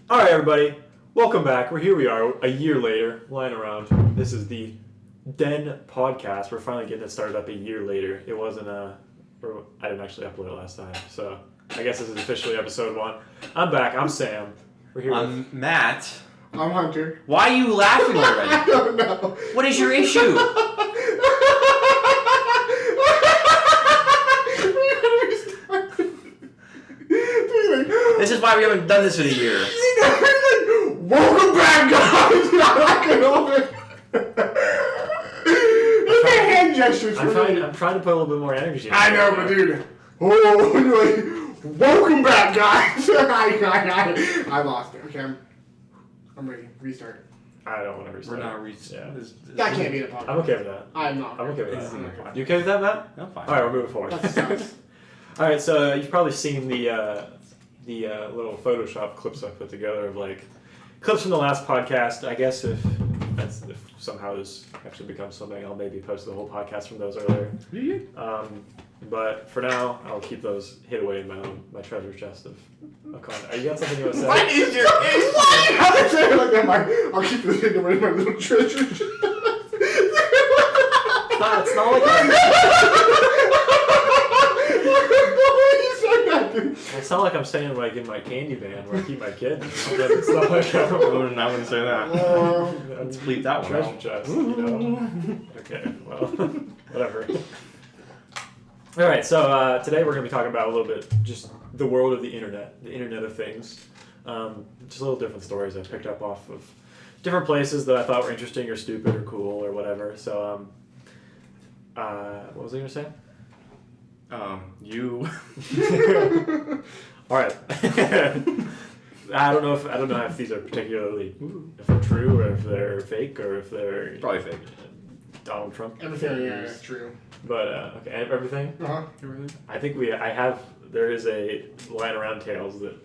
All right, everybody, welcome back. Here we are, a year later, lying around. This is the Den podcast. We're finally getting it started up a year later. It wasn't I didn't actually upload it last time, so I guess this is officially episode 1. I'm back. I'm Sam. We're here. I'm Matt. I'm Hunter. Why are you laughing already? I don't know. What is your issue? This is why we haven't done this in a year. Welcome back, guys! Look at hand gestures. I'm trying to put a little bit more energy in it. I know, but dude. Welcome back, guys! I lost it. Okay, I'm ready. Restart. I don't want to restart. We're not restarting. Yeah. That can't be the podcast. I'm okay with that. I'm not. I'm okay with This that. is fine. You okay with that, Matt? I'm fine. All right, we're moving forward. That sucks. All right, so you've probably seen the little Photoshop clips I put together of like clips from the last podcast. I guess if somehow this actually becomes something, I'll maybe post the whole podcast from those earlier. But for now, I'll keep those hid away in my treasure chest of content. You got something you want to say? What is your issue? How did I say it like that? I'll keep this hidden away in my little treasure chest. It's not like it's not like I'm saying like in my candy van where I keep my kids. It's not like I wouldn't say that. Let's bleep that one treasure out. chest, you know? Okay, well, whatever. All right, so today we're going to be talking about a little bit just the world of the Internet of Things. Just a little different stories I picked up off of different places that I thought were interesting or stupid or cool or whatever. So, what was I going to say? You. All right. I don't know if these are particularly if they're true or if they're fake or if they're Probably fake. Donald Trump. Everything, yeah, is true. But okay, everything. Everything. I think there is a line around Tales that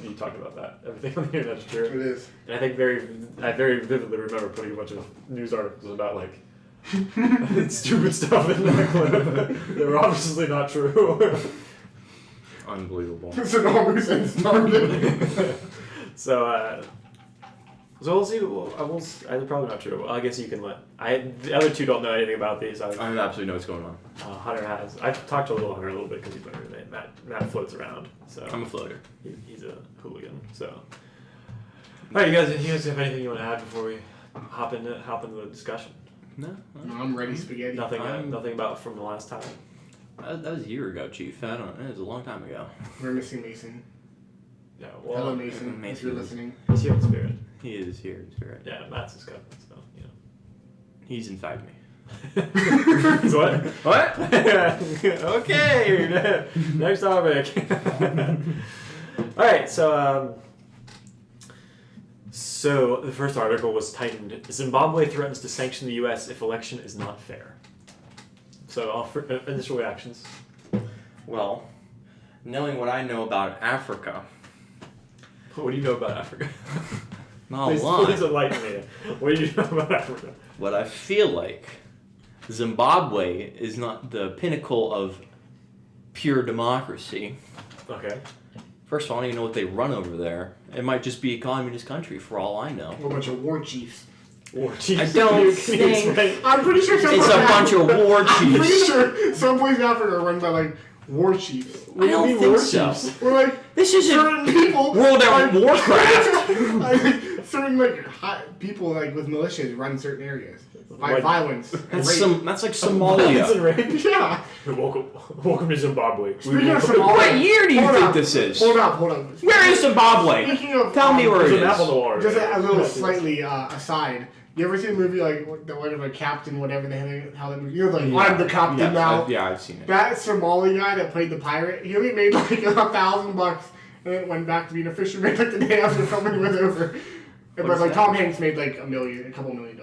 you talked about that. Everything on the internet is true. It is. And I think I very vividly remember putting a bunch of news articles about like stupid stuff in that clip. They were obviously not true. Unbelievable. So no one started. So we'll see. I'm probably not true. Well, I guess you can the other two don't know anything about these. I absolutely know what's going on. Hunter has. I've talked to Hunter a little bit because he's my roommate. Matt floats around. So I'm a floater. he's a hooligan. So, all right, you guys have anything you want to add before we hop into the discussion? No. I'm ready, spaghetti. Nothing about from the last time. That was a year ago, Chief. I don't know. It was a long time ago. We're missing Mason. Yeah. Hello, Well, Mason. If you're listening. he's here in spirit. He is here in spirit. Yeah, Matt's his cousin, so you know. He's inside me. What? What? Okay. Next topic. All right. So the first article was titled "Zimbabwe threatens to sanction the U.S. if election is not fair." So initial reactions. Well, knowing what I know about Africa. What do you know about Africa? Not a lot. Please enlighten me. What do you know about Africa? What I feel like Zimbabwe is not the pinnacle of pure democracy. Okay. First of all, I don't even know what they run over there. It might just be a communist country for all I know. A whole bunch of war chiefs. War chiefs. I don't think I'm pretty sure it's a bunch of war I'm pretty chiefs. sure some places in Africa are run by like war chiefs. I don't think so. We're like This isn't certain people. World of Warcraft. Certain like people like with militias run certain areas by Like- violence. and That's rape. that's like Violence Somalia. and rape? Yeah. Welcome to Zimbabwe. Speaking of Somalia, What year do you hold think on, this is? Hold on. Where is Zimbabwe? Speaking of, Tell me where There's it a map on is. the wall. Just right? a little slightly aside. You ever seen a movie like the whatever Captain whatever how that movie? You're like I'm the captain now. I've seen it. That Somali guy that played the pirate, he only made like $1,000 and then went back to being a fisherman like the day after filming was over. But What's like that? Tom Hanks made like $1 million, a couple $1 million.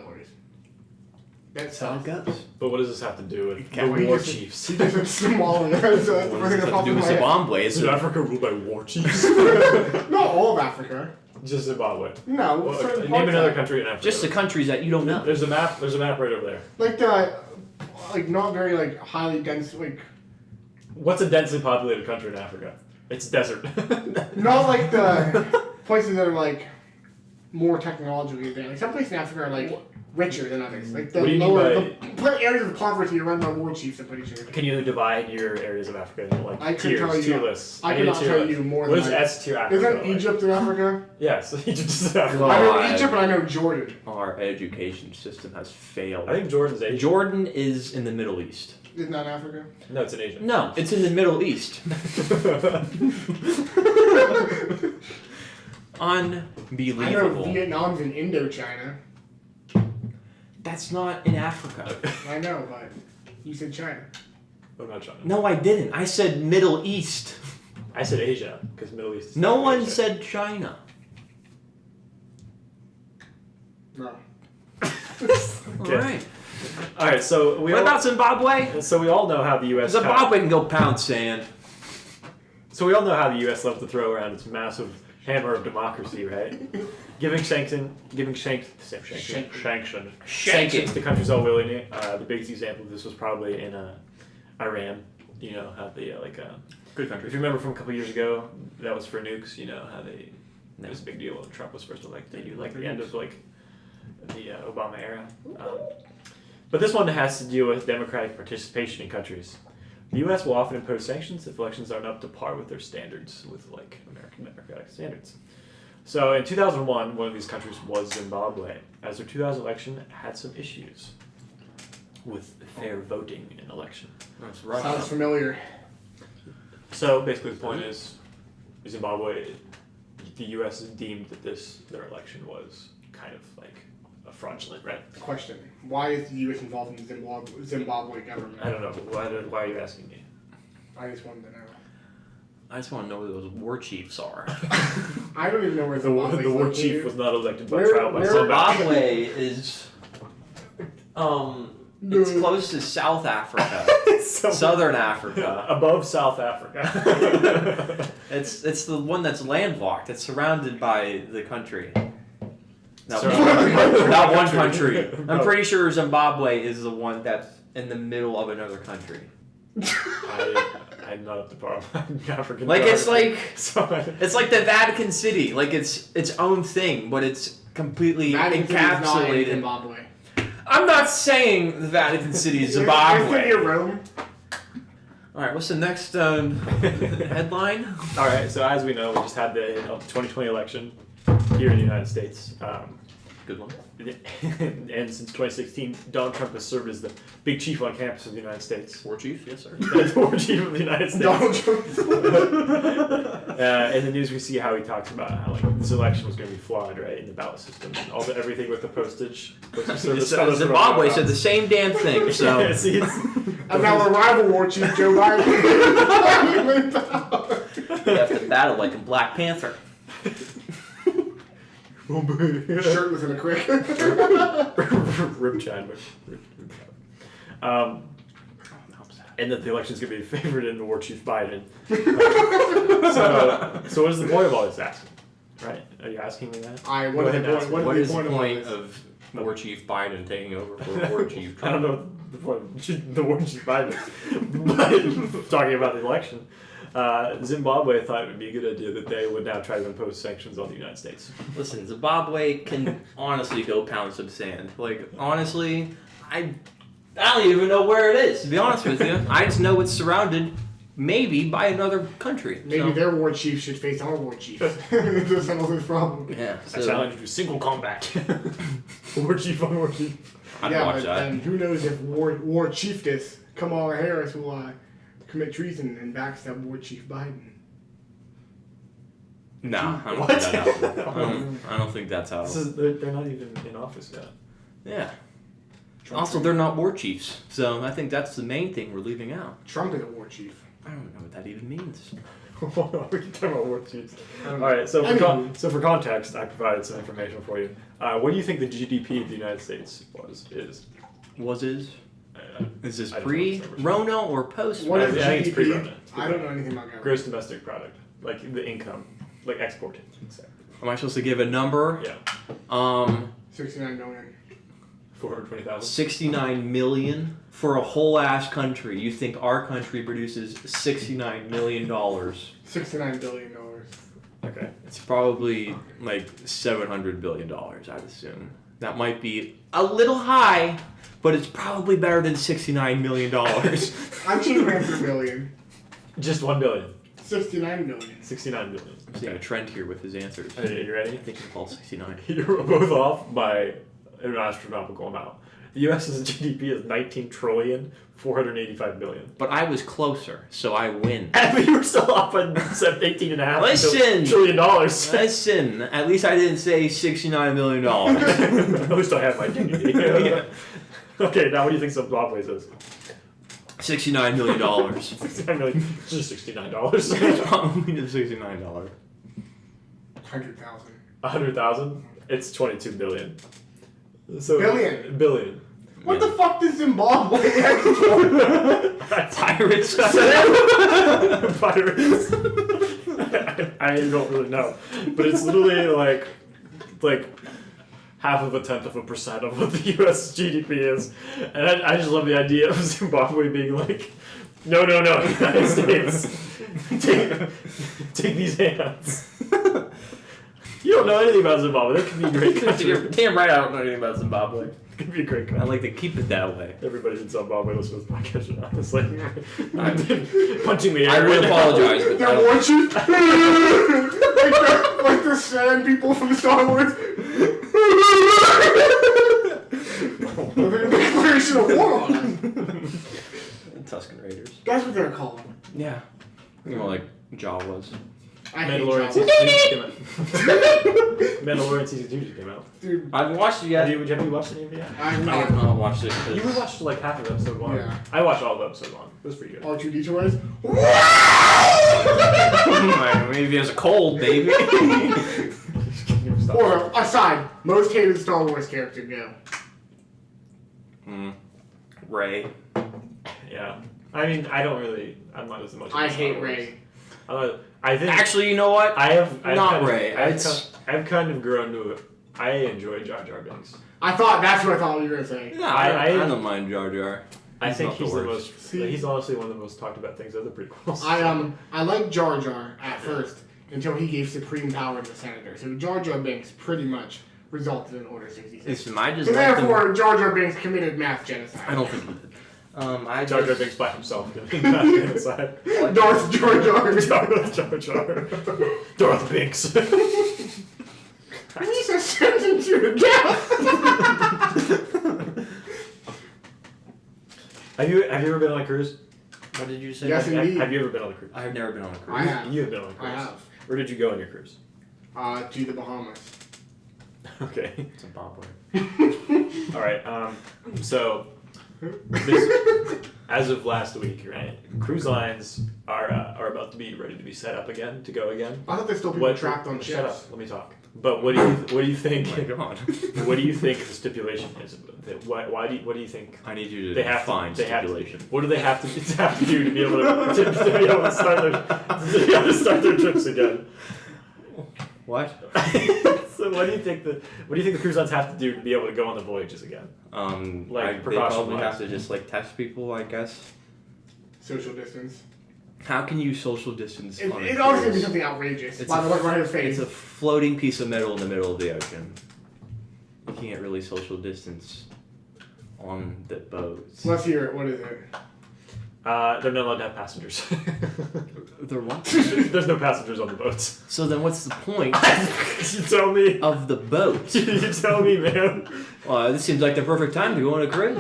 That's How it goes. But what does this have to do with Can't the we war just- chiefs? He just said Somalia. So that's the What first does thing this that have to popped do in with my head. Zimbabwe? Is Africa ruled by war chiefs? Not all of Africa. Just Zimbabwe. No, Well, certain name parts another of it. country in Africa. Just the countries that you don't know. There's a map. There's a map right over there. Like not very like highly dense like. What's a densely populated country in Africa? It's desert. Not like the. places that are like more technologically advanced. Like some places in Africa are like richer than others. Like the What do you mean lower the areas of poverty are run by war chiefs. I'm pretty sure. Can you divide your areas of Africa into like I could tiers, tell you- tier lists? I need cannot a tier tell list. you more What than is I- S tier Africa? Isn't like? Egypt in Africa? Yes, Egypt is Africa. God. I know Egypt, and I know Jordan. Our education system has failed. I think Jordan's Asia. Jordan is in the Middle East. Isn't that Africa? No, it's in Asia. No, it's in the Middle East. I know Unbelievable. Vietnam's in Indochina. That's not in Africa. I know, but you said China. What about China? No, I didn't. I said Middle East. I said Asia because Middle East. Is No not one Asia. said China. No. Okay. Alright. All right, so we What all, about Zimbabwe? so we all know how the U.S. Zimbabwe can go pound sand. So we all know how the U.S. loves to throw around its massive hammer of democracy, right? Giving sanctions to countries all willingly. The biggest example of this was probably in Iran. You know how the Good country. if you remember from a couple years ago, that was for nukes. You know how it was a big deal when Trump was first elected. Like the end of the Obama era. But this one has to deal with democratic participation in countries. The U.S. will often impose sanctions if elections aren't up to par with their standards, with like American democratic standards. So in 2001, one of these countries was Zimbabwe, as their 2000 election had some issues with fair voting in an election. That's Sounds familiar. So basically, the point is, Zimbabwe, the U.S. deemed that their election was kind of like a fraudulent, right? Question: why is the U.S. involved in the Zimbabwe government? I don't know. Why are you asking me? I just wanted to know. I just want to know where those war chiefs are. I don't even know where The war Zimbabwe chief was not elected by Where- trial by where- somebody. Zimbabwe is it's close to South Africa. Southern Africa. Above South Africa. It's the one that's landlocked. It's surrounded by the country. No, Surrounded not by one the country. country. I'm pretty sure Zimbabwe is the one that's in the middle of another country. I'm not up to par with African. Like it's like So, it's like the Vatican City. Like it's its own thing, but it's completely Vatican City is not in encapsulated. Zimbabwe. I'm not saying the Vatican City is Isn't Zimbabwe. it Rome? All right, what's the next headline? all right. So as we know, we just had the 2020 election here in the United States. Good one. And since 2016, Donald Trump has served as the big chief on campus of the United States. War chief, yes sir. The war chief of the United States. Donald Trump. In the news, we see how he talks about how like this election was going to be flawed, right, in the ballot system, and everything with the postage service. Zimbabwe said the same damn thing. So Yeah, see, it's, And our rival war chief, Joe Biden. you have to battle like a Black Panther. Shirtless in a crick. Rib Chadwick. And that the election's going to be favored in the war chief Biden. So what is the point of all this asking? Right? Are you asking me that? I Go what ahead and ask me. What is the of point this? of War Chief Biden taking over for War Chief I don't Trump? know what the point of the war chief Biden. But talking about the election, Zimbabwe thought it would be a good idea that they would now try to impose sanctions on the United States. Listen, Zimbabwe can honestly go pound some sand. Like, honestly, I don't even know where it is, to be honest with you. I just know it's surrounded, maybe, by another country. Maybe so. their war chief should face our war chief. To settle this problem. Yeah, I so challenge you to single combat. War chief on war chief. I'd yeah, watch but that. then who knows if war chieftess Kamala Harris will commit treason and backstab war chief Biden. No, I don't What? think that happened. I don't think that's how. They're not even in office yet. Yeah. Trump Also, they're not war chiefs, so I think that's the main thing we're leaving out. Trump is a war chief. I don't know what that even means. We can talk about war chiefs. I don't All right, so Anywho. for context, I provided some information for you. What do you think the GDP of the United States is? Is this I don't know what's pre-Rona or post? What I is think it's GDP? pre-Rona. I don't know anything about government. Gross domestic product, like the income, like exported. Am I supposed to give a number? Yeah, 69 million. 420,000. 69 million for a whole ass country. You think our country produces $69 million? $69 billion. Okay. It's probably like $700 billion, I'd assume. That might be a little high, but it's probably better than $69 million. I'm cheating for $1 billion. Just 1 billion. 69 million. 69 billion. I'm seeing a trend here with his answers. Okay, you ready? I think it's all 69. You're both off by an astronomical amount. The U.S.'s GDP is 19,485 billion. But I was closer, so I win. But you were still off by 18.5 Listen! trillion dollars. Listen, at least I didn't say $69 million. At least I have my dignity. Yeah. Okay, now what do you think Zimbabwe's is? $69 million. 69 million. It's just $69. It's probably $69. 100,000. 100,000? It's 22 billion. So Billion? Billion. What the fuck does Zimbabwe export? Pirates. Pirates. I don't really know, but it's literally like 0.5% of what the U.S. GDP is, and I just love the idea of Zimbabwe being like, no, United States, take these hands. You don't know anything about Zimbabwe. That could be a great country. You're damn right I don't know anything about Zimbabwe. It could be a great I country. like to keep it that way. Everybody in Zimbabwe listens to this podcast. It's like punching the air. I would right now. apologize, but I They're don't- watching like the sand people from Star Wars. They're the declaration of war on us. Tuscan Raiders. That's what they're called. Yeah. You know, like Jawas. I hate Mandalorian Jawas. season 2 just came out. Mandalorian season 2 just came out. Dude, I haven't watched it yet. Have you watched any of it yet? I'm I have not. not watched it. You watched like half of episode 1. Yeah. I watched all of episode 1. It was pretty good. R2D2 toys. Maybe there's a cold, baby. Stop. Or, aside, most hated Star Wars character, go. Ray. Yeah. I mean, I'm not as much. I into Star hate Wars. Ray. I think Actually, you know what? I've Not kind of- Ray. I've kind of grown to it. I enjoy Jar Jar Binks. That's what I thought you were going to say. No, I don't mind Jar Jar. I think not the he's the worst. most. See? He's honestly one of the most talked about things of the prequels. I like Jar Jar at first until he gave supreme power to the Senator. So Jar Jar Binks pretty much resulted in Order 66. Listen, I just So like them. therefore, Jar Jar Binks committed mass genocide. I don't think he did. I Jar Jar just- Binks by himself doing that genocide. Darth Jar Jar. Jar Jar. Darth Binks. He's a sentence to death. Have you ever been on a cruise? What did you say? Yes, indeed. Have you ever been on a cruise? I have never been on a cruise. I have. You have been on a cruise. I have. Where did you go on your cruise? To the Bahamas. Okay. Zimbabwe. All right. So, this, as of last week, right? Cruise lines are about to be ready to be set up again to go again. I thought there's still people trapped on Shut up. ships. Let me talk. But what do you think? Oh my God. What do you think the stipulation is? What do you think? I need you to They have define to, they have to, stipulation. what do they have to do to be able to be able to start their trips again? What? So what do you think the cruise lines have to do to be able to go on the voyages again? They precaution probably wise. have to just like test people, I guess. Social distance. How can you social distance on a It obviously be cruise? something outrageous. It's By a- the look on his face. It's a floating piece of metal in the middle of the ocean. You can't really social distance on the boats. Let's hear it. What is it? They're not allowed to have passengers. They're what? There's no passengers on the boats. So then what's the point You tell me. of the boat? You tell me, man. Well, this seems like the perfect time to go on a cruise.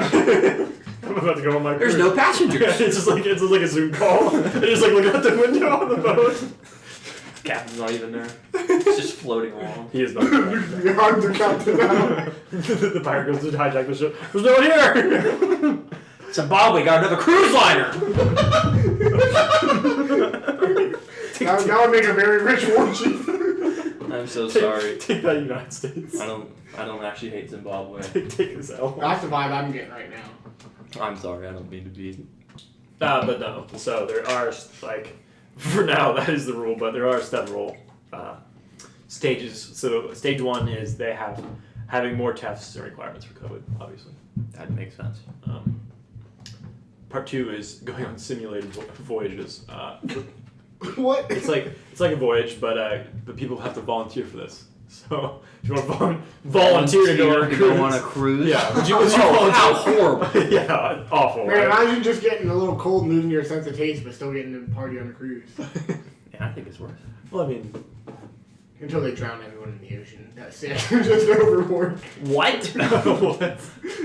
I'm about to go on my There's cruise. no passengers. It's just like a Zoom call. They just like look out the window on the boat. Captain's not even there. It's just floating along. He is not. You're hard to captain now. The pirate goes to hijack the ship. There's no one here. Zimbabwe got another cruise liner. That would make a very rich war chief. I'm so sorry. Take that, United States. I don't actually hate Zimbabwe. Take this L. That's the vibe I'm getting right now. I'm sorry. I don't mean to be. But no. So there are for now that is the rule, but there are several stages. So stage 1 is they have having more tests and requirements for COVID, obviously. That makes sense. Part 2 is going on simulated voyages. What? It's like a voyage, but people have to volunteer for this. So if you want to volunteer to go on a cruise, Yeah. Would you volunteer? How horrible. Yeah, awful. Man, Right? imagine just getting a little cold and losing your sense of taste, but still getting to party on a cruise. Yeah, I think it's worse. Well, I mean, Until they drown everyone in the ocean. That's it. Just overboard. What? what?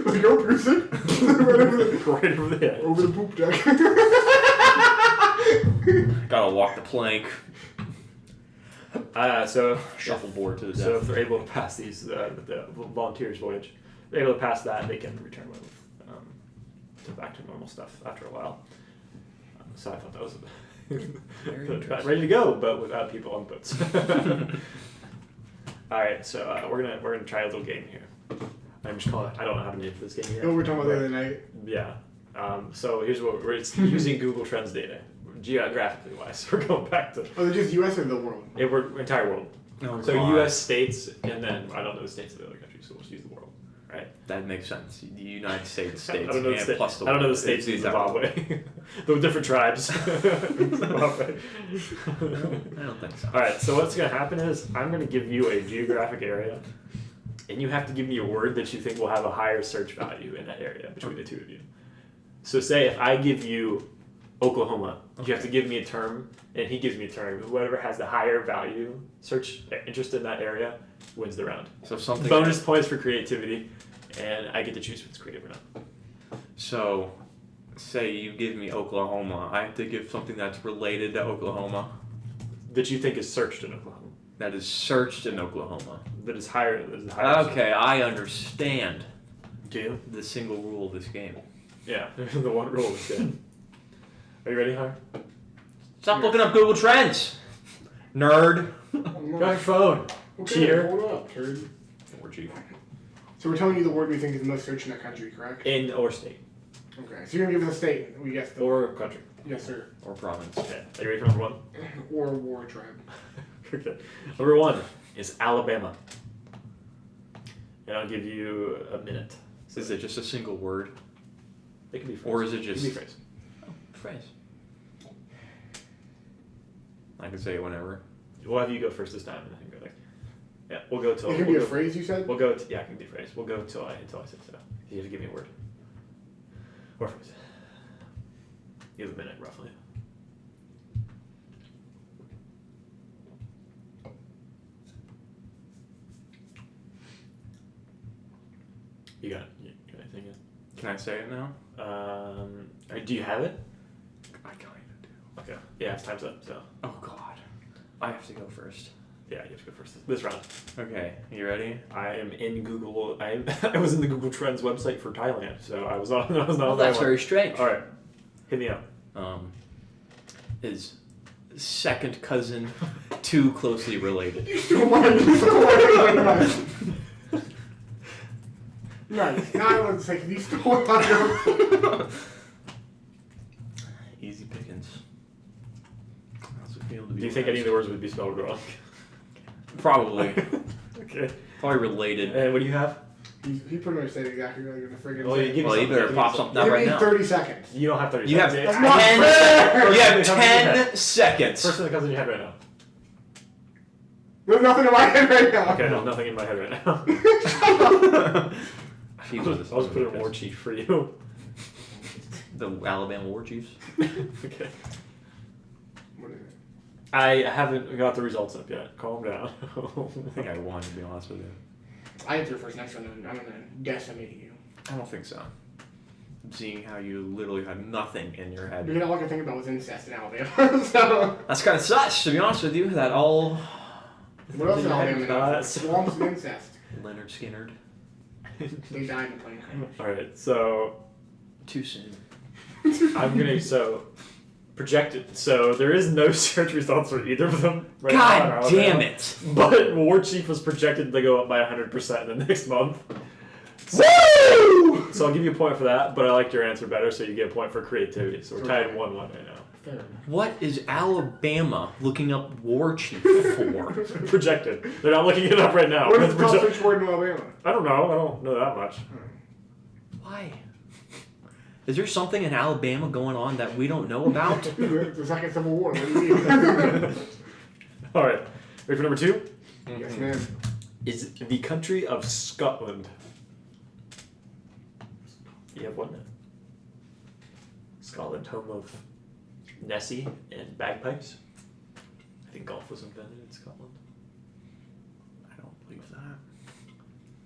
Like, go cruising. Right over the head. Over the poop deck. Gotta walk the plank. So Shuffleboard to the So death. if they're able to pass these, the volunteers voyage, if they're able to pass that, they can return with to back to normal stuff after a while. So I thought that was Very interesting. ready to go, but without people on boats. All right, so we're gonna try a little game here. I'm just calling it. I don't know how to name this game yet. What we were talking about the other night. Yeah. So here's what it's using Google Trends data, geographically wise. We're going back to Oh, they're just U.S. or the world? we're entire world. Oh, So God. U.S. states, and then I don't know the states of the other countries, so we'll just use the world, right? That makes sense. The United States, I don't know the and state- plus the I don't know the world. states in It's Zimbabwe. The different tribes. Zimbabwe. I don't think so. All right. So what's going to happen is I'm going to give you a geographic area, and you have to give me a word that you think will have a higher search value in that area between the two of you. So say if I give you Oklahoma, you have to give me a term, and he gives me a term. Whoever has the higher value search interest in that area wins the round. So something. Bonus points for creativity, and I get to choose if it's creative or not. So, say you give me Oklahoma, I have to give something that's related to Oklahoma. That you think is searched in Oklahoma. That is searched in Oklahoma. That is higher. That is higher. Okay, I understand Do you? the single rule of this game. Yeah. The one rule is good. Are you ready, Har? Stop looking up Google Trends, nerd. Got your phone. Okay, Cheater. hold up, turd. Or cheater. So we're telling you the word we think is the most searched in that country, correct? In or state. Okay. So you're gonna give us a state. We guessed the Or country. Yes, sir. Or province. Okay. Are you ready for number one? Or war tribe. Okay. Number one is Alabama. And I'll give you a minute. So Is it just a single word? it can be phrase. Or is it It can just be phrase. phrase? I can say it whenever. We'll have you go first this time, and then go like, yeah. We'll go till. It can we'll be a go, phrase, you said? We'll go. Yeah, it can be phrase. We'll go till I say so. You have to give me a word. Or phrase. You have a minute, roughly. You got it. You got anything yet? Can I say it now? Do you have it? I kind of do. Okay. Yeah, it's time's up. So Oh God, I have to go first. yeah, you have to go first this round. Okay, you ready? I am in Google. I was in the Google Trends website for Thailand, so I was on. I was not. Well, on that's that one. very strange. All right. Hit me up. Is second cousin too closely related? Nice. Now I want to say, can you still want to Easy pickings. How's it feel to be Do you think any of the words would be spelled wrong? Probably. Okay. Probably related. And what do you have? He pretty much said exactly what you're going to friggin' Well, say. you give me Well, you something. better Give pop me something up Give right me now. 30 seconds. You don't have 30 You have seconds. That's not 10. fair. You have First thing that comes to 10 seconds. First thing that comes in your head right now. There's nothing in my head right now. Okay, no, nothing in my head right now. Jesus, I'll just put in a war chief for you. The Alabama War Chiefs. Okay. What is it? I haven't got the results up yet. Calm down. I think I won, to be honest with you. I answer first next one, and I'm going to decimate you. I don't think so. Seeing how you literally had nothing in your head. Because all I can think about was incest in Alabama. So, That's kind of sus, to be honest with you. That all what else in Alabama? Not- Swamps and incest. Leonard Skinnerd. They died in a plane crash. Alright, so Too soon. I'm gonna projected. So there is no search results for either of them right now in God Alabama. damn it! But War Chief was projected to go up by 100% in the next month. Woo! So I'll give you a point for that, but I liked your answer better, so you get a point for creativity. So we're tied 1-1 right now. Fair enough. What is Alabama looking up War Chief for? Projected. They're not looking it up right now. What It's is the top project- search word in Alabama? I don't know. I don't know that much. Why? Is there something in Alabama going on that we don't know about? The Second Civil War. What do you mean? All right. Ready for number 2? Yes, ma'am. Is the country of Scotland. You have one. Scotland, home of Nessie and bagpipes. I think golf was invented in Scotland. I don't believe that.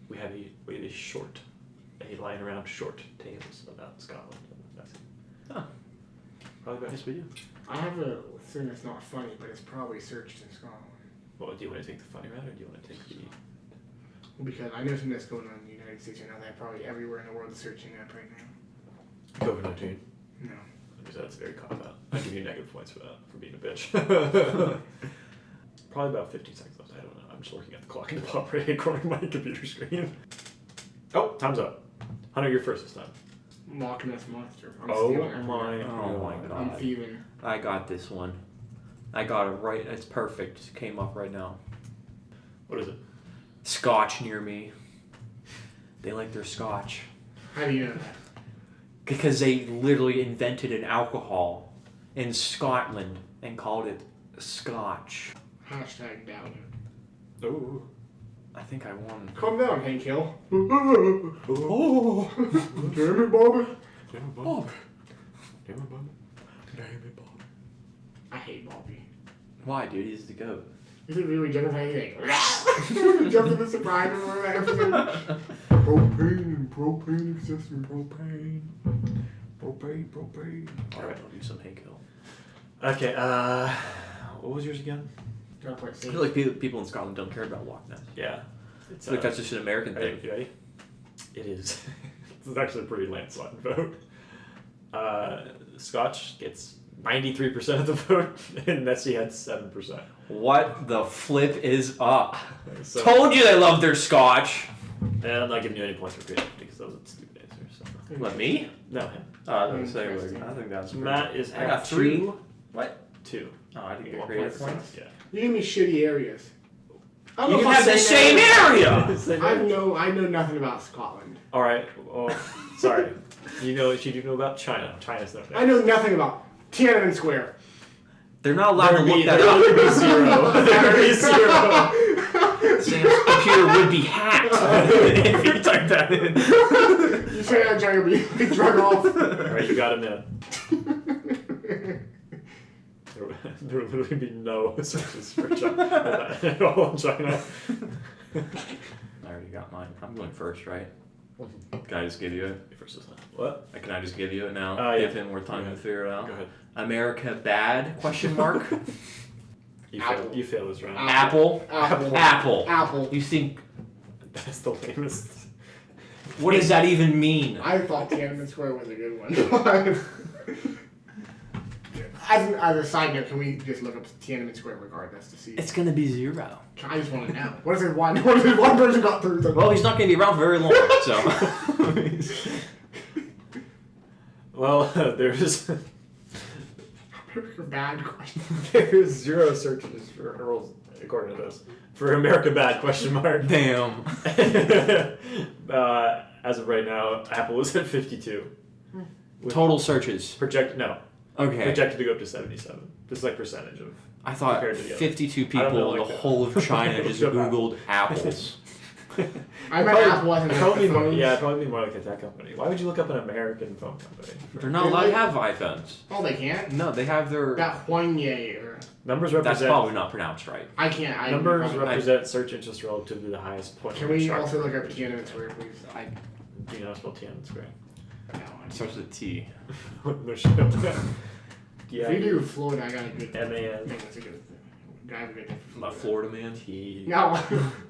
We have a short, a line around short tales about Scotland and Nessie. Huh. Probably about. Yes, we do. I have a thing that's not funny, but it's probably searched in Scotland. Well, do you want to take the funny route or do you want to take the? Because I know something that's going on in the United States. I know that probably everywhere in the world is searching that right now. COVID-19. No. Because that's very cop out. I give you negative points for that, for being a bitch. Probably about 15 seconds left. I don't know. I'm just looking at the clock in the top right corner of my computer screen. Oh, time's up. Hunter, you're first this time. Loch Ness Monster. I'm Oh stealing my it. God. I'm thieving. I got this one. I got it right. It's perfect. Just came up right now. What is it? Scotch near me. They like their scotch. How do you know that? Because they literally invented an alcohol in Scotland and called it scotch. Hashtag doubt it. Oh. I think I won. Calm down, Hank Hill. Oh. Damn it, Bobby. Damn it, Bob. Damn it, Bob. Damn it, Bob. I hate Bobby. Why, dude? He's the goat. Is it really Jennifer anything? Jump in the surprise or whatever. Propane, accessory. Propane. Alright, I'll do some Hank Hill. Okay, what was yours again? Don't play I safe. feel like people in Scotland don't care about Loch Ness. Yeah. I feel like that's just an American Ready? thing. You ready? It is. This is actually a pretty landslide vote. Scotch gets 93% of the vote, and Nessie had 7%. What the flip is up? So, Told you they love their scotch. and I'm not giving you any points for creativity because that was a stupid answer. So. What, me? No, him. Oh, I was going to say, Interesting. I think that's pretty- Matt is I at got 3. 2. What? 2. Oh, I didn't get 1 creative point. points. Yeah. You give me shitty areas. I don't You know can if have I'm the saying same that. area! Same I area. know nothing about Scotland. All right. Well, sorry. You know what you do know about China. China's not there. I know nothing about Tiananmen Square. They're not allowed to There would look be, that there up. would be 0. There would be 0. Sam's computer would be hacked if you type that in. You say I'm trying to be drug off. All right, you got him in. There would literally be no searches for China at all in China. I already got mine. I'm going first, right? Can I just give you it? First this time. What? Can I just give you it now? Yeah. Give him more time to figure it out. Go ahead. America bad? Question mark. You Apple. failed. You failed this round. Apple. Apple. Apple. You think? That's the lamest. What does that even mean? I thought Tiananmen Square was a good one. As a side note, can we just look up Tiananmen Square regardless to see? It's gonna be 0. I just want to know. What if one person got through the... Well, he's not gonna be around very long, so. Well, there's Bad question. there's 0 searches for Earl's according to this for America bad question mark. Damn. As of right now, Apple is at 52. Total searches. Projected Okay. projected to go up to 77. This is like percentage of. I thought compared to the other. 52 I don't know, people in like the that. whole of China just Shut up. Googled apples. I bet Apple wasn't Probably the more, phones. yeah, it'd probably be more like a tech company. Why would you look up an American phone company? They're not allowed to have iPhones. Oh, they can't? No, they have their. That Huanye or... Numbers That's represent probably not pronounced right. I can't. numbers I, represent search interest relative to the highest point. Can on the we chart. also look up Tiananmen Square, please? Do you know how to spell Tiananmen Square? No, It starts with a T. No shit. If you do Florida, I got a good MAN. thing. That's a good thing. I have a good thing for My Florida. Florida man. T. No,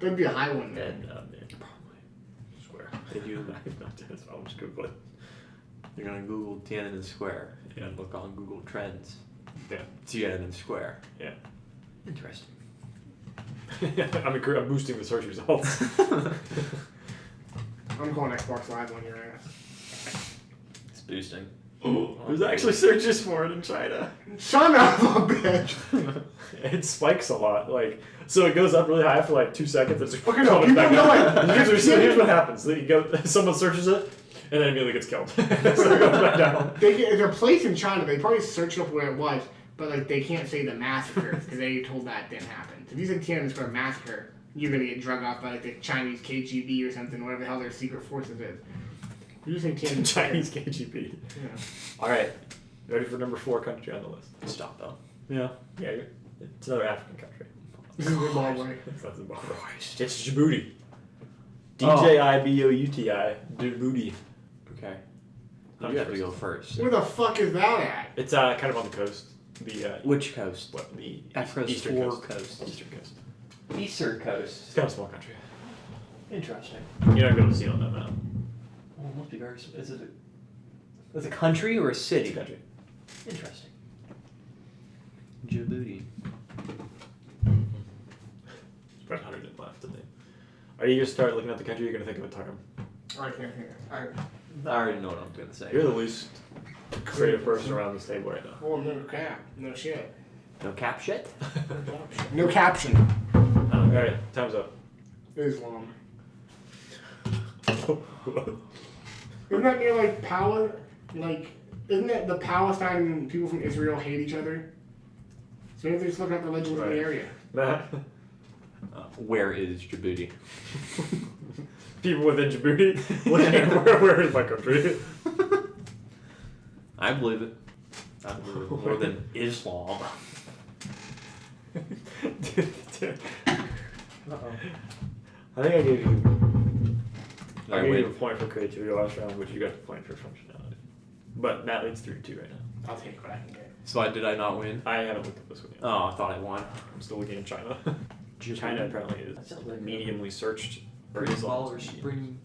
that'd be a high one. And probably. Swear. Did you? I've not done this. I'll just Google it. You're gonna Google Tiananmen Square and look on Google Trends. Yeah. Tiananmen Square. Yeah. Interesting. I'm boosting the search results. I'm calling Xbox Live on your ass. It's boosting. There's actually searches for it in China. Son of a bitch! It spikes a lot. So it goes up really high for 2 seconds. It's Okay, no, comes keep back going. down. Here's what happens. You go, someone searches it, then immediately gets killed. So it goes back down. It's a place in China. They probably searched up where it was, but like they can't say the massacre because they told that didn't happen. So if you say Tiananmen Square massacre, you're gonna get drug off by like the Chinese KGB or something, whatever the hell their secret forces is. You say Tiananmen Square. Chinese KGB. Yeah. All right, ready for number 4 country on the list? Stop though. Yeah. It's another African country. This is Zimbabwe. It's not Zimbabwe. It's Djibouti. DJIBOUTI. Djibouti. Okay. You have to go first. Where the fuck is that at? It's kind of on the coast. Which coast? What, the Africa's eastern four coast. coasts. Eastern coast. Eastern coast. It's kind of a small country. Interesting. You're not going to be able to see it on that map. Well, it must be very. Is it a country or a city? It's a country. Interesting. Djibouti. It's about 100 left, I think. Are you going to start looking at the country? Or you're going to think of a term? I can't hear. I already know what I'm gonna say. You're the least creative person around this table right now. Oh, no cap. No shit. No cap shit. No caption. All right, time's up. Islam. Isn't that near like isn't that the Palestine people from Israel hate each other? So maybe they're just looking at religions in the area. Matt? Where is Djibouti? People within Djibouti? Where is my country? I believe it. I believe it more than Islam. Uh-oh. I think I gave you. I gave you a wait. point for creativity last round, which you got a point for functionality. But Matt leads 3-2 right now. I'll take what I can get. So did I not win? I haven't looked at this one yet. Oh, I thought I won. I'm still looking at China. China apparently is mediumly searched. Or Islam. Or spring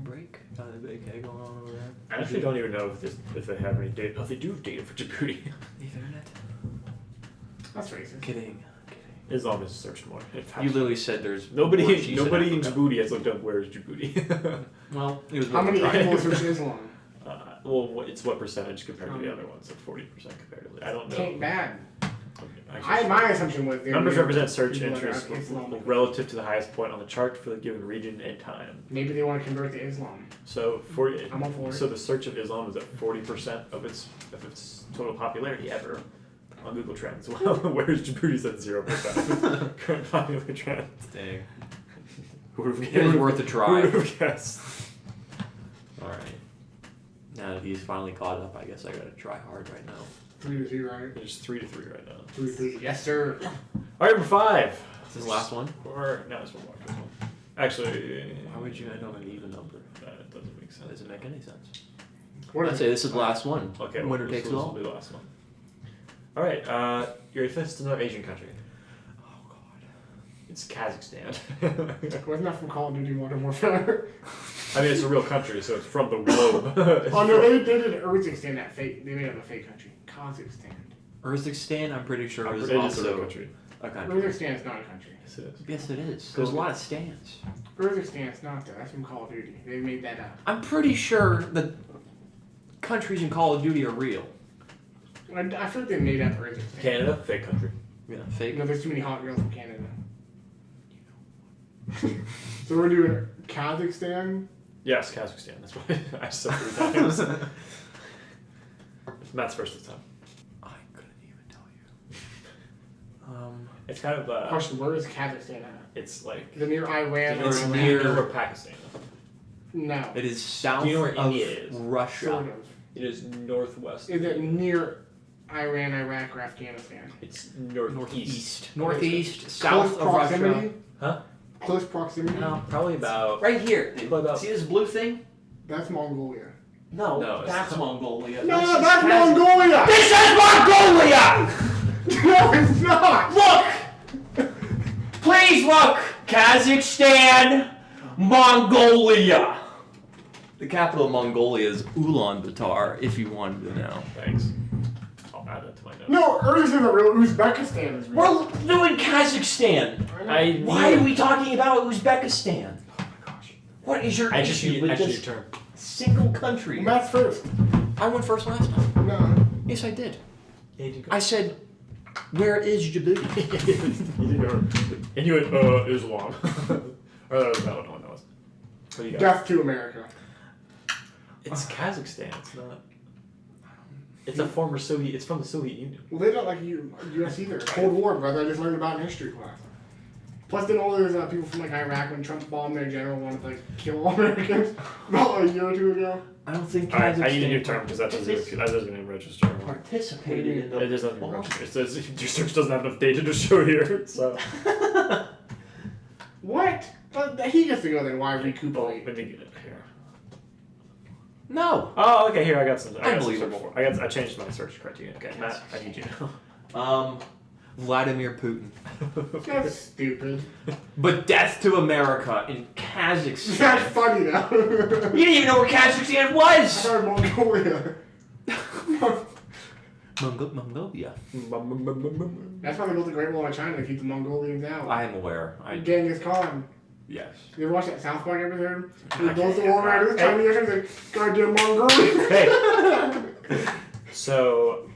break? Kind of big egg going on over there. I actually don't even know if they have any data. Oh, they do have data for Djibouti. Ethernet? That's racist. Kidding. Islam is searched more. In fact, You literally said there's nobody orgies in Africa. Djibouti has looked up where is Djibouti. Well, it was How many worth a try. animals are Islam? Well, it's what percentage compared to the other ones? Like 40% comparatively. I don't know. Ain't bad. Actually, My assumption was numbers represent search people that are interest Islam. relative to the highest point on the chart for the given region and time. Maybe they want to convert to Islam. So I'm all for it. So the search of Islam is at 40% of its total popularity ever on Google Trends. Well, whereas Djibouti's at 0% current popular trend. Dang. It It was worth a try. Who would have guessed? Alright. Now that he's finally caught up, I guess I gotta try hard right now. 3-2, right? It's 3-3 right now. 3-3. Yes, sir. All right, number 5. Is this the last one? Or no, this one more. This one. Actually, Why would you end on an even number? That doesn't make That sense. doesn't make any sense. What I'd is say it? this is the last one. Okay, Winner well, takes this it will all. be the last one. All right, your fifth is another Asian country. Oh god. It's Kazakhstan. Wasn't that from Call of Duty Modern Warfare? I mean, it's a real country, so it's from the globe. Oh no, they did Urzikstan, that fake. They made up a fake country. Kazakhstan. Urzikstan, I'm pretty sure, is It is a real also country. a country. Urzikstan is not a country. Yes, it is. Yes, it is. There's a lot of stands. Urzikstan is not though. That's from Call of Duty. They made that up. I'm pretty sure that countries in Call of Duty are real. I feel like they made up Urzikstan. Canada, fake country. Yeah, fake. No, there's too many hot girls in Canada. So we're doing Kazakhstan. Yes, Kazakhstan. That's what I said 3 times. Matt's first this time. I couldn't even tell you. It's kind of Question: where is Kazakhstan at? it's like Is it near Iran? It's or near- where Pakistan. No. It is south Do you know where of India is? Russia. Sort of. It is northwest. Is it near Iran, Iraq, or Afghanistan? It's northeast. Northeast, south Close of proximity? Russia. Huh? Close proximity? No, probably about. Right here. Probably about. See this blue thing? That's Mongolia. No, No, it's that's not. Mongolia. No, This is that's Kaz- Mongolia! This is Mongolia! No, it's not! Look! Please look! Kazakhstan, Mongolia. The capital of Mongolia is Ulaanbaatar, if you wanted to know. Thanks. I'll add that to my notes. No, Urz isn't real. Uzbekistan is real. We're doing Kazakhstan. Why are we talking about Uzbekistan? Oh my gosh. What is your I just issue need with your this turn. single country? Matt's first. I went first last time. No. Yes, I did. Yeah, you I said, where is Djibouti? And you went, Islam. Or that was that one. That was. What do you got? Death to America. It's Kazakhstan. It's not. It's a former Soviet. It's from the Soviet Union. Well, they don't like U.S. either. Cold War, brother. I just learned about in history class. Plus, then all there's people from like Iraq when Trump bombed their general wanted to like kill all Americans about a year or two ago. I don't think Alright, Kazakhstan I need a new term because that doesn't even register. participated in the It just doesn't even register. It says your search doesn't have enough data to show here. So. What? But he gets to go then. Why recuperate? Let me get it here. No. Oh, okay. Here I got some. Unbelievable. I changed my search criteria. Okay, Matt, I need you now. Vladimir Putin. That's stupid. But death to America in Kazakhstan. That's funny though. You didn't even know where Kazakhstan I was! thought Mongolia. Mongolia. That's why they built the Great Wall of China to keep the Mongolians out. I am aware. Genghis Khan. Yes. You ever watch that South Park episode? He builds the wall around his Chinese and like, goddamn Mongolia. Hey. So,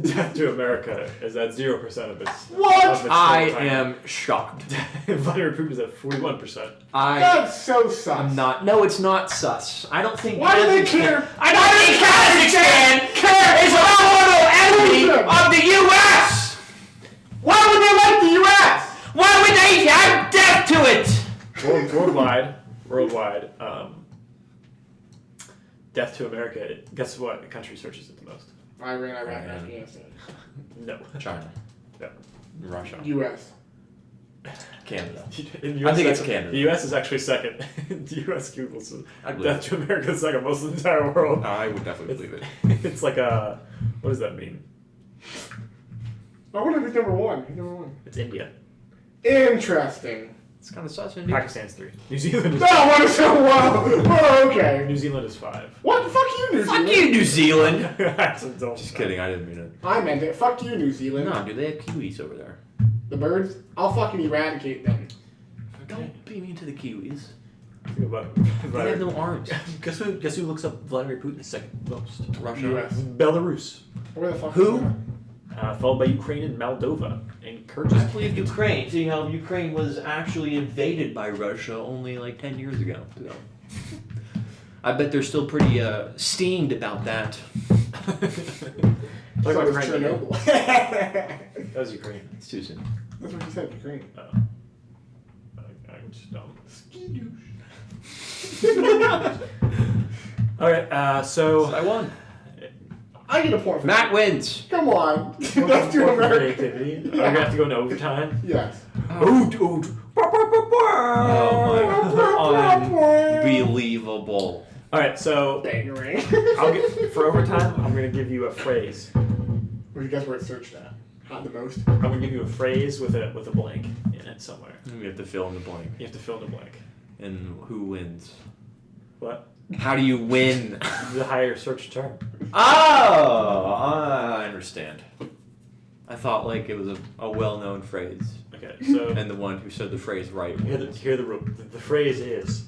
death to America is at 0% of its. What? Of its I time. am shocked. Vladimir Putin is at 41%. That's so sus. I'm not. No, it's not sus. I don't think. Why do they care? I don't think Kazakhstan is a mortal enemy of the U.S. Why would they like the U.S.? Why would they have death to it? Worldwide, death to America. Guess what country searches it the most? Iran, Iraq, Afghanistan. No. China. No. Russia. U.S. Canada. In I think it's Canada. The U.S. is actually second. The U.S. Google's I believe death to America is second most of the entire world. I would definitely believe it. It's like a. What does that mean? I wonder if it's number one. He's number one. It's India. Interesting. It's kind of sus, indeed. Pakistan's 3. New Zealand is. No, what is so wow? Oh, okay. New Zealand is 5. What? Fuck you, New Zealand. Fuck you, New Zealand! Don't. Just kidding, I didn't mean it. I meant it. Fuck you, New Zealand. No, dude, they have kiwis over there. The birds? I'll fucking eradicate them. Don't be mean to the kiwis. Think about They have no arms. Guess who looks up Vladimir Putin second most? Russia. U.S. Belarus. Where the fuck? Who? is that? Followed by Ukraine and Moldova and I Kyrgyzstan. believe Ukraine. See how Ukraine was actually invaded by Russia only like 10 years ago. I bet they're still pretty steamed about that. Like So it's Ukraine. Chernobyl. That was Ukraine. It's too soon. That's what you said, Ukraine. I'm just dumb. Alright, so I won. I get a point for Matt that. wins. Come on. That's too American. creativity. Are we gonna have to go into overtime? Yes. Oh my. Unbelievable. Alright, so Bangarang. I'll get for overtime. I'm gonna give you a phrase. Well, guess where it's searched at? Not the most. I'm gonna give you a phrase with a blank in it somewhere. We have to fill in the blank. You have to fill in the blank. And who wins? What? How do you win? The higher search term. Oh, I understand. I thought like it was a well-known phrase, Okay, so and the one who said the phrase right wins. the phrase is,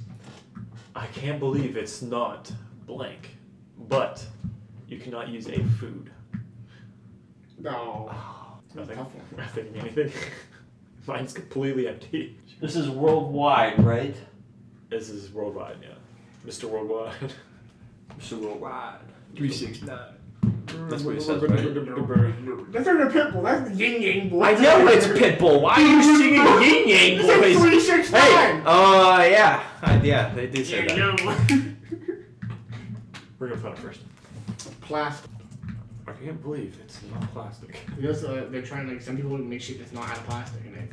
I can't believe it's not blank, but you cannot use a food. No. Nothing. Tough one. I'm not thinking anything. Mine's completely empty. This is worldwide, right? This is worldwide, yeah. Mr. Worldwide. Mr. Worldwide. 369. That's what he says, right? That's not a pitbull. That's the Yin Yang Boys. I know it's Pitbull. Why are you singing Yin Yang It's like Boys? 369. Hey, yeah. Yeah, they did say that. We're gonna find it first. Plastic. I can't believe it's not plastic. You know, so they're trying like some people make shit that's not out of plastic and they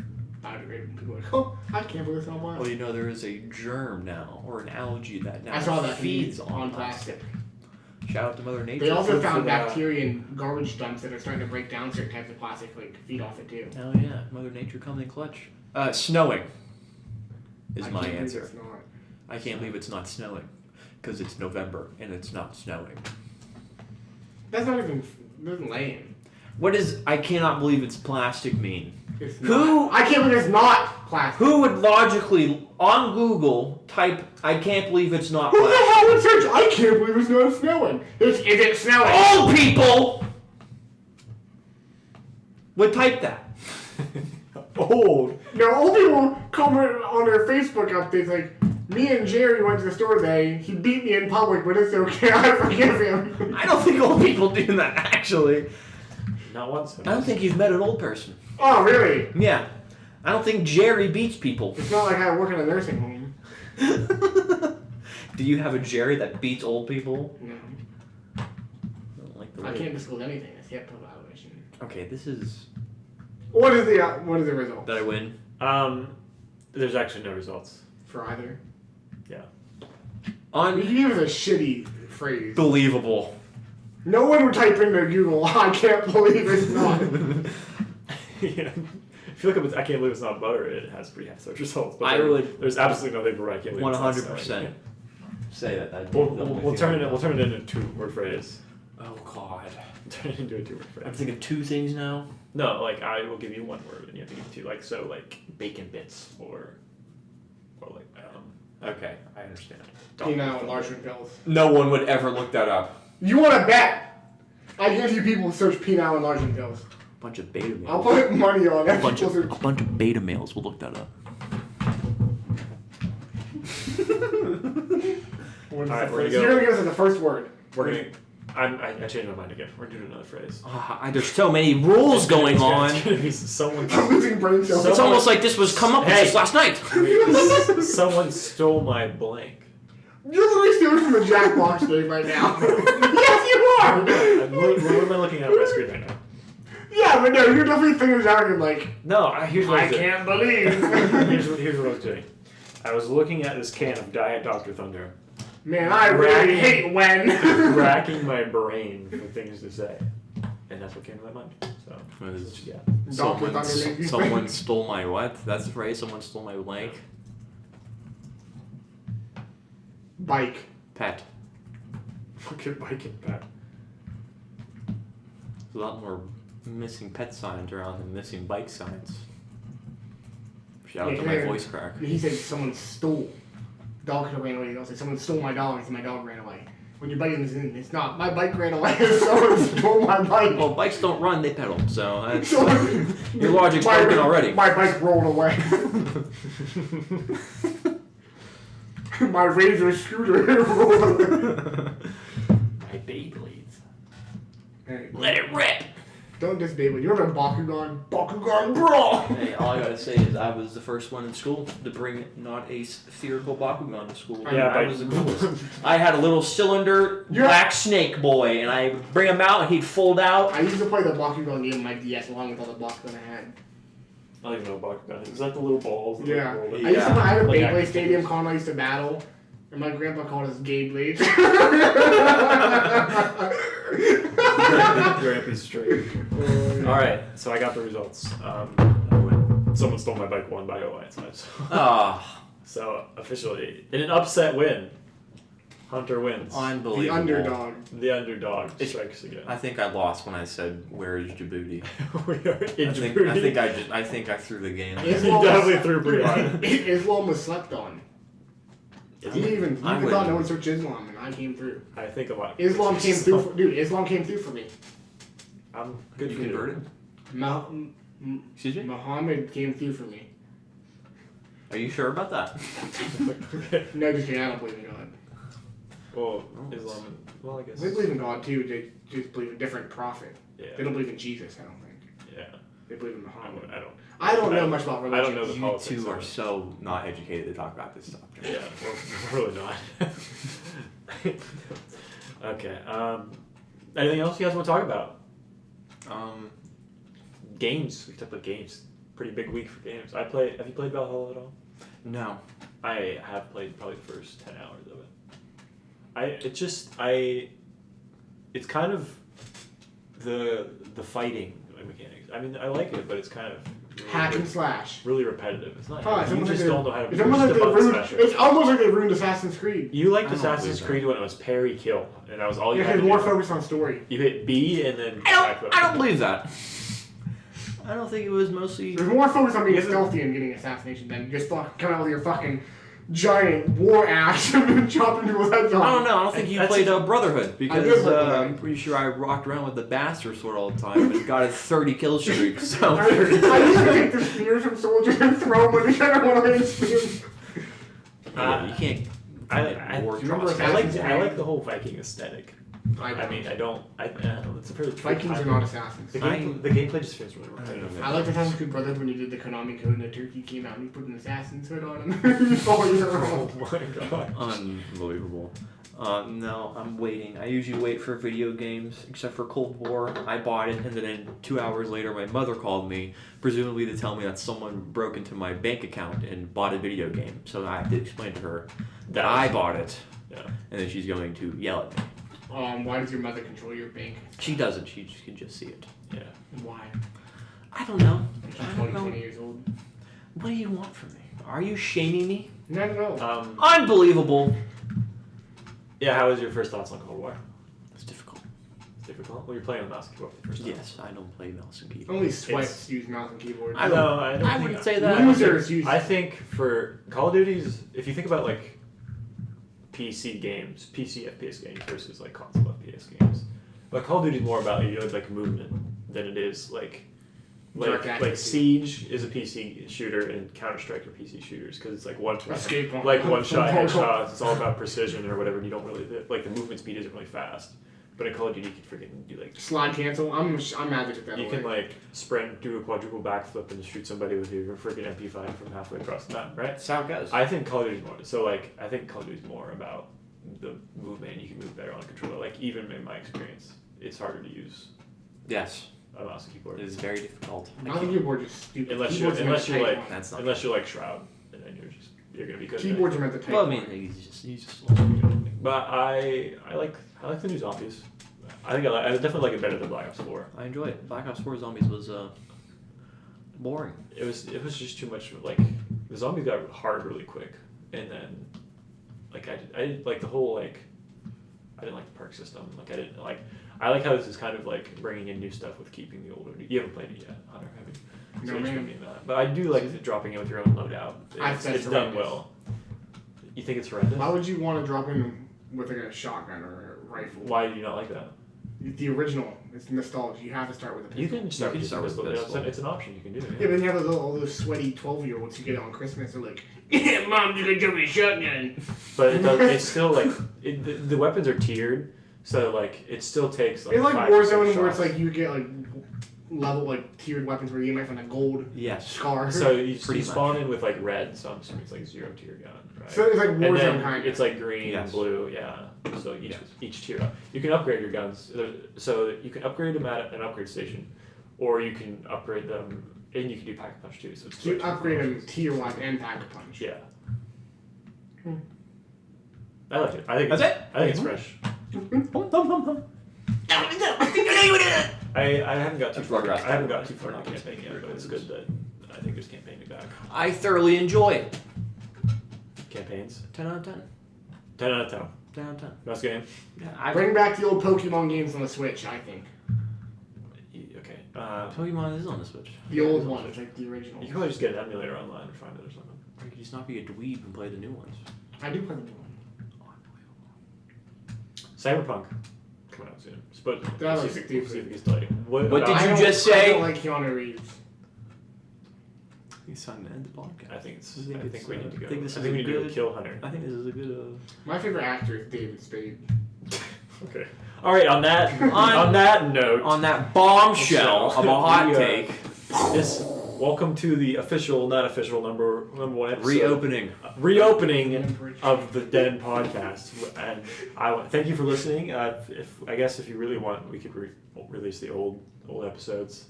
biodegradable. People are like, oh, I can't believe it's not plastic. Well, you know there is a germ now, or an algae that now I saw that feeds on plastic. Shout out to Mother Nature. They also Food found for that. bacteria in garbage dumps that are starting to break down certain types of plastic, like feed off it too. Oh yeah, Mother Nature coming in clutch. Snowing is I my can't believe answer. it's not. I can't believe it's not snowing, because it's November and it's not snowing. That's not even lame. What does I cannot believe it's plastic mean? It's Who- not. I can't believe it's not plastic. Who would logically on Google type I can't believe it's not Who the plastic? hell would search? I can't believe it's not snowing. Is it snowing? Old people would type that. Old. No, old people comment on their Facebook updates like, Me and Jerry went to the store today. He beat me in public, but it's okay. I forgive him. I don't think old people do that, actually. Not once. I don't think you've met an old person. Oh, really? Yeah. I don't think Jerry beats people. It's not like I work in a nursing home. Do you have a Jerry that beats old people? No. I don't like the I way. can't disclose anything. It's HIPAA violation. Okay, this is... What is the result? Did I win? There's actually no results. For either? Yeah. You gave us a shitty phrase. Unbelievable. No one would type into Google, I can't believe it's not. Yeah. If you look up, I can't believe it's not butter. It has pretty high search results. But There's absolutely nothing where I can't believe it's not 100% say that. We'll turn it into a two-word phrase. Oh God. Turn it into a two-word I'm phrase. thinking of two things now. No, like I will give you one word and you have to give two. Like so, like bacon bits or like Okay, I understand. Penile enlargement pills. No one would ever look that up. You want to bet? I guarantee you people search penile enlargement pills. Bunch of beta males. I'll put money on that. A bunch of beta males will look that up. Alright, we're gonna You're going to give us the first word. We're gonna. I changed my mind again. We're doing another phrase. There's so many rules going on. It's gonna be someone. I'm losing brain cells. It's almost like this was come up with just last night. Someone stole my blank. You're literally stealing from the Jackbox game right now. Yes, you are. What am I looking at on my screen right now? Yeah, but no, you're definitely fingers out and like, No, here's what I I was doing. can't believe. Here's what I was doing. I was looking at this can of Diet Dr. Thunder, Man, I really hate when. racking my brain for things to say, and that's what came to my mind. So, yeah. Dr. Thunder made you Someone think. stole my what? That's the phrase. Someone stole my blank. Bike. Pet. Fucking bike and pet. There's a lot more missing pet signs around than missing bike signs. Shout out to my voice crack. He said someone stole. Dog could have ran away. He also said someone stole my dog. He said my dog ran away. When you're biting this in, it's not my bike ran away. Someone stole my bike. Well, bikes don't run; they pedal. So that's, So, your logic's broken already. My bike rolled away. My Razor scooter rolled away. My Beyblades. Hey, Let it rip. don't diss Beyblade. You remember Bakugan? Bakugan Brawl! Hey, all I gotta say is I was the first one in school to bring not a spherical Bakugan to school. Yeah, I was the coolest. I had a little cylinder black snake boy, and I would bring him out, and he'd fold out. I used to play the Bakugan game on my DS along with all the Bakugan I had. I don't even know what Bakugan is. Is that the little balls? that Yeah. roll it? I used to I had a Like Beyblade action stadium figures. con I used to battle, and my grandpa called us gay blades. Grampy's straight. Alright, so I got the results. Someone stole my bike, won by OI. So officially, in an upset win, Hunter wins. Unbelievable. The underdog. The underdog strikes again. I think I lost when I said, "Where is Djibouti?" We are in I think I threw the game. He definitely threw pretty hard. Islam was slept on. You even thought no one searched Islam, and I came through. I think a lot. Islam came through, Islam came through for me. I'm good You for you. converted? Excuse me? Muhammad came through for me. Are you sure about that? No, just kidding. I don't believe in God. Well, Islam. Well, I guess. They believe in God too. They just believe in a different prophet. Yeah. They don't believe in Jesus. I don't think. Yeah. They believe in Muhammad. I don't. I don't know much about religion. I don't know the You politics. two of are it. so not educated to talk about this subject. Yeah, we're really not. Okay. Anything else you guys want to talk about? Games. We talked about games. Pretty big week for games. Have you played Valhalla at all? No. I have played probably the first 10 hours of it. It's kind of the fighting mechanics. I mean, I like it, but it's kind of really, Hack and slash. really repetitive. It's not. It's You almost just like don't know how to. It's almost like they ruined. It's almost like they ruined Assassin's Creed. You liked I don't Assassin's believe Creed when it was parry kill, and that was all you Yeah, had to more do. focused on story. You hit B and then. I don't believe that. I don't think it was mostly. There's more focus on being stealthy and getting assassination than just coming out with your fucking giant war axe and chopping people's heads off. I don't know. I don't think you That's played a- Brotherhood did because play Brotherhood. I'm pretty sure I rocked around with the Bastard Sword all the time and got a 30 kill streak. So I used to take the spears from soldiers and throw them with each other when I had spears. You can't. I war remember atrocities. I like the whole Viking aesthetic. I mean, I don't. It's a pretty. Vikings are not assassons. The gameplay just feels really repetitive. I like the Assassin's Creed Brotherhood when you did the Konami code and the turkey came out and you put an assassin's hood on him. Oh, you're wrong. Oh my god. Unbelievable. No, I'm waiting. I usually wait for video games, except for Cold War. I bought it, and then 2 hours later, my mother called me, presumably to tell me that someone broke into my bank account and bought a video game. So I had to explain to her that I bought it, and then she's going to yell at me. Why does your mother control your bank? She doesn't. She can just see it. Yeah. Why? I don't know. She's 20 years old. What do you want from me? Are you shaming me? Not at all. Unbelievable. Yeah, how was your first thoughts on Cold War? It's difficult. It's difficult. Well, you're playing on mouse and keyboard for the first time. Yes, I don't play mouse and keyboard. Only swipes use mouse and keyboard. I wouldn't say that. Losers use. I think for Call of Duty's, if you think about like PC games, PC FPS games versus like console FPS games, but Call of Duty is more about like movement than it is like Siege is a PC shooter and Counter-Strike are PC shooters because it's like one shot headshots. It's all about precision or whatever. And you don't really like the movement speed isn't really fast. But in Call of Duty, you can freaking do like slide cancel. I'm magic at that. You can like sprint, do a quadruple backflip, and shoot somebody with your freaking MP5 from halfway across the map, right? That's how it goes. I think Call of Duty is more. So like, I think Call of Duty is more about the movement. You can move better on a controller. Like even in my experience, it's harder to use. Yes. A mouse and keyboard. It is very difficult. Mouse and keyboard is stupid. Unless you're like Shroud, and then you're gonna be good. Keyboards are meant to take. Well, I mean, he's just. But I like the new zombies. I definitely like it better than Black Ops 4. I enjoy it. Black Ops 4 Zombies was boring. It was just too much. Like the zombies got hard really quick, and then like I didn't like the whole like I didn't like the perk system. Like I didn't like. I like how this is kind of like bringing in new stuff with keeping the older. You haven't played it yet, Hunter, have you? No, man. But I do like dropping in with your own loadout. It's done well. You think it's horrendous? Why would you want to drop in with like a shotgun or a rifle? Why do you not like that? The original, it's nostalgia. You have to start with a pistol. You can start with a pistol. It's an option you can do. Yeah, but then you have all those sweaty 12-year-olds who get it on Christmas. They're like, yeah, Mom, you can give me a shotgun. But it's still like the weapons are tiered. So like it still takes like. It's like 5 Warzone shots. where it's like you get like level like tiered weapons where you might find a gold scar. So you spawn in with like red, so I'm assuming it's like 0 tier gun, right? So it's like Warzone kind of. It's like green and blue, yeah. So each tier up. You can upgrade your guns. So you can upgrade them at an upgrade station, or you can upgrade them and you can do pack a punch too. So it's you upgrade them tier 1 and pack a punch. Yeah. I like it. I think it's fresh. I haven't got too far. I haven't got too far in the campaign yet, but it's good that I think there's campaigning back. I thoroughly enjoy it. Campaigns. 10 out of 10. 10 out of 10. 10 out of 10. Best game. Yeah, Bring back the old Pokemon games on the Switch. I think. Okay. Pokemon is on the Switch. The old one, it's like the original. You can probably just get an emulator online or find it or something. Or you can just not be a dweeb and play the new ones. I do play the new one. Cyberpunk coming out soon. But that was see stupid. if it gets delayed. What did you just say? I don't like Keanu Reeves. He's trying to end the podcast. I think we need to go. I think we need to go kill Hunter. I think this is a good. My favorite actor is David Spade. Okay. All right. On that note. On that bombshell of a hot take. Welcome to the official, not official number 1 episode. Reopening of the Den podcast, and thank you for listening. If you really want, we could release the old episodes.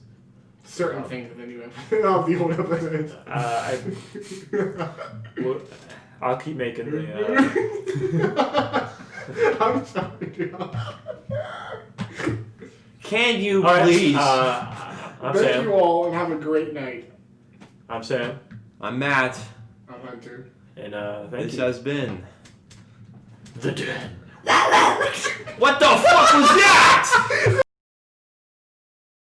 Certain things of the new episode of the old episodes. I'll keep making the. I'm sorry. Can you please? Thank you all, and have a great night. I'm Sam. I'm Matt. I'm Hunter. And this has been the Den. What the fuck was that?